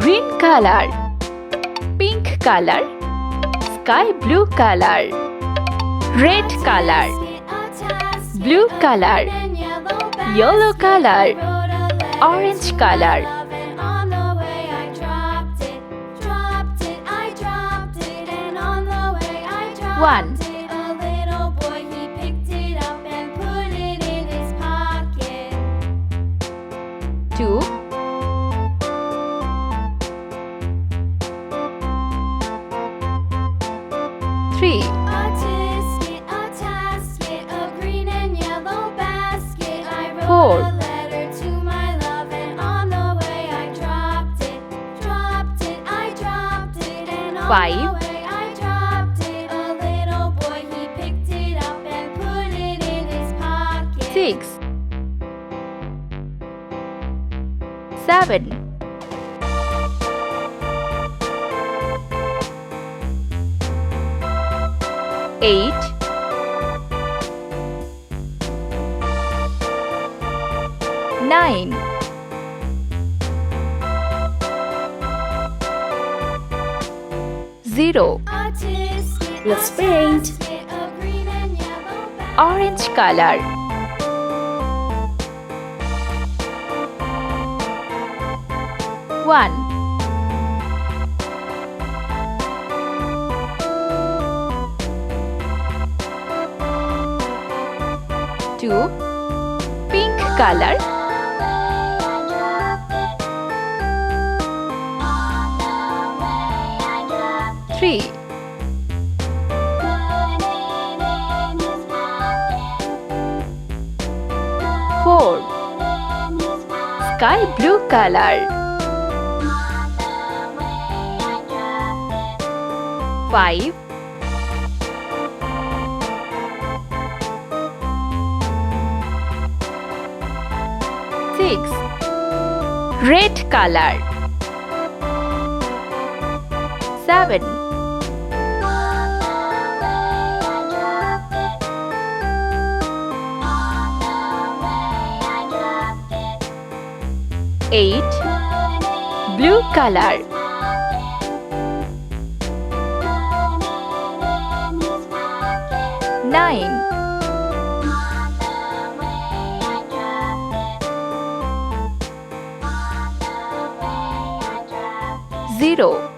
green color, pink color, sky blue color, red color, blue color, yellow color, orange color. 1 2 3 4 5 6 7 8 9 0 Let's paint. orange color, one, 2 pink color, 3 4 sky blue color, 5 6 red color, 7 8 blue color, 9 0